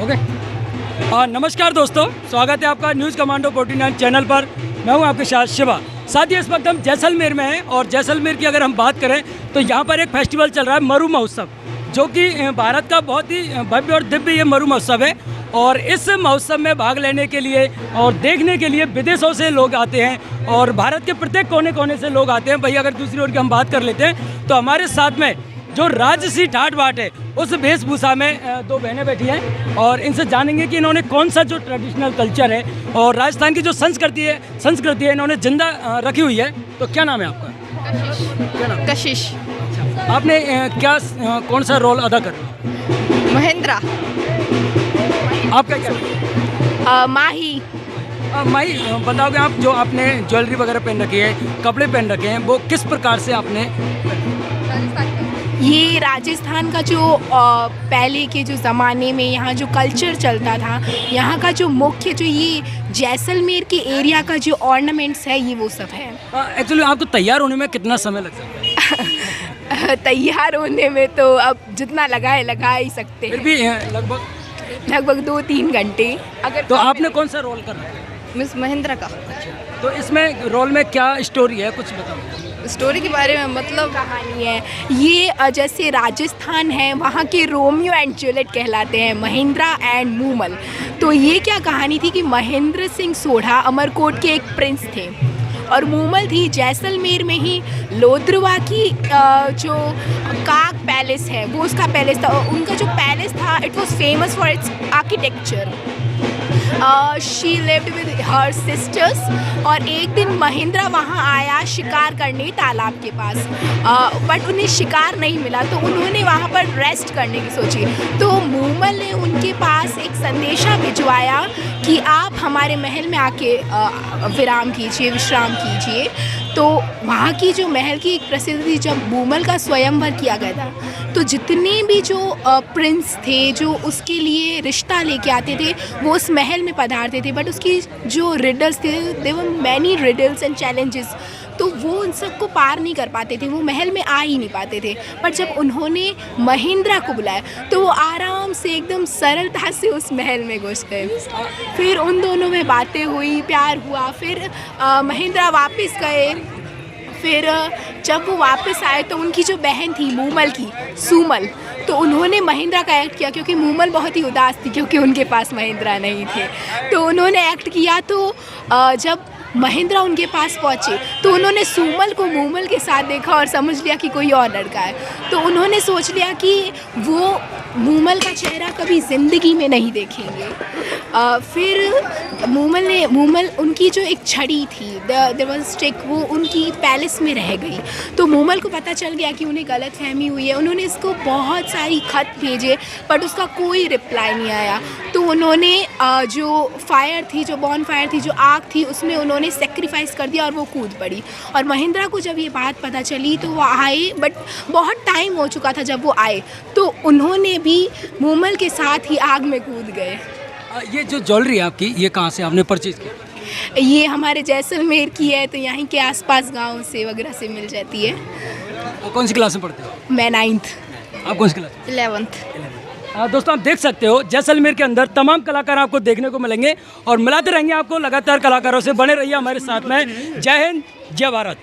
Okay. नमस्कार दोस्तों, स्वागत है आपका न्यूज़ कमांडो 49 चैनल पर। मैं हूं आपके साथ शिवा। साथ ही इस वक्त हम जैसलमेर में हैं और जैसलमेर की अगर हम बात करें तो यहाँ पर एक फेस्टिवल चल रहा है मरु महोत्सव, जो कि भारत का बहुत ही भव्य और दिव्य ये मरु महोत्सव है। और इस महोत्सव में भाग लेने के लिए और देखने के लिए विदेशों से लोग आते हैं और भारत के प्रत्येक कोने कोने से लोग आते हैं। भाई अगर दूसरी ओर की हम बात कर लेते हैं तो हमारे साथ में जो राजसी ठाट बाट है उस वेशभूषा में दो बहनें बैठी हैं और इनसे जानेंगे कि इन्होंने कौन सा जो ट्रेडिशनल कल्चर है और राजस्थान की जो संस्कृति है इन्होंने जिंदा रखी हुई है। तो क्या नाम है आपका? क्या नाम? कशिश। आपने कौन सा रोल अदा कर रहे हो? महेंद्रा। आपका क्या? माही। माही, बताओगे आप जो आपने ज्वेलरी वगैरह पहन रखी है, कपड़े पहन रखे हैं, वो किस प्रकार से आपने? ये राजस्थान का जो पहले के जो ज़माने में यहाँ जो कल्चर चलता था, यहाँ का जो मुख्य जो ये जैसलमेर के एरिया का जो ऑर्नामेंट्स है ये वो सब है। एक्चुअली आपको तैयार होने में कितना समय लग सकता है? तैयार होने में तो अब जितना लगा ही सकते फिर हैं। भी लगभग 2-3 घंटे। अगर तो आपने कौन सा रोल कर रखा है? मिस महेंद्रा का। तो इसमें रोल में क्या स्टोरी है, कुछ बताओ। स्टोरी के बारे में मतलब कहानी है ये, जैसे राजस्थान है वहाँ के रोमियो एंड जूलियट कहलाते हैं महेंद्रा एंड मूमल। तो ये क्या कहानी थी कि महेंद्र सिंह सोढ़ा अमरकोट के एक प्रिंस थे और मूमल थी जैसलमेर में ही लोद्रवा की जो काक पैलेस है वो उसका पैलेस था। उनका जो पैलेस था it was famous for its architecture. She lived with her sisters और एक दिन महेंद्रा वहाँ आया शिकार करने तालाब के पास, बट उन्हें शिकार नहीं मिला तो उन्होंने वहाँ पर रेस्ट करने की सोची। तो मूमल ने उनके पास एक संदेशा भिजवाया कि आप हमारे महल में आके विश्राम कीजिए। तो वहाँ की जो महल की एक प्रसिद्धि थी, जब मूमल का स्वयंवर किया गया था तो जितने भी जो प्रिंस थे जो उसके लिए रिश्ता लेके आते थे वो उस महल में पधारते थे, बट उसकी जो रिडल्स थे they were many riddles and challenges, तो वो उन सबको पार नहीं कर पाते थे, वो महल में आ ही नहीं पाते थे। पर जब उन्होंने महेंद्रा को बुलाया तो वो आराम से एकदम सरलता से उस महल में घुस गए। फिर उन दोनों में बातें हुई, प्यार हुआ। फिर महेंद्रा वापस गए। फिर जब वो वापस आए तो उनकी जो बहन थी मूमल की, सूमल, तो उन्होंने महेंद्रा का एक्ट किया क्योंकि मूमल बहुत ही उदास थी क्योंकि उनके पास महेंद्रा नहीं थे। तो उन्होंने एक्ट किया। तो जब महेंद्रा उनके पास पहुँचे तो उन्होंने सूमल को मूमल के साथ देखा और समझ लिया कि कोई और लड़का है। तो उन्होंने सोच लिया कि वो मूमल का चेहरा कभी ज़िंदगी में नहीं देखेंगे। फिर मूमल उनकी जो एक छड़ी थी देयर वाज स्टिक, वो उनकी पैलेस में रह गई। तो मूमल को पता चल गया कि उन्हें गलत फहमी हुई है। उन्होंने इसको बहुत सारी खत भेजे बट उसका कोई रिप्लाई नहीं आया। तो उन्होंने जो फायर थी, जो बॉन फायर थी, जो आग थी, उसमें उन्होंने सेक्रीफाइस कर दिया और वो कूद पड़ी। और महेंद्रा को जब ये बात पता चली तो वो आए, बट बहुत टाइम हो चुका था जब वो आए, तो उन्होंने भी मूमल के साथ ही आग में कूद गए। ये जो ज्वेलरी है आपकी, ये कहाँ से आपने परचेज की? ये हमारे जैसलमेर की है, तो यहाँ के आसपास गांव से वगैरह से मिल जाती है। कौन सी क्लास में पढ़ते हो? मैं 9th। आप कौन सी क्लास? 11th। दोस्तों आप देख सकते हो जैसलमेर के अंदर तमाम कलाकार आपको देखने को मिलेंगे और मिलाते रहेंगे आपको लगातार कलाकारों से। बने रहिए हमारे साथ में। जय हिंद, जय भारत।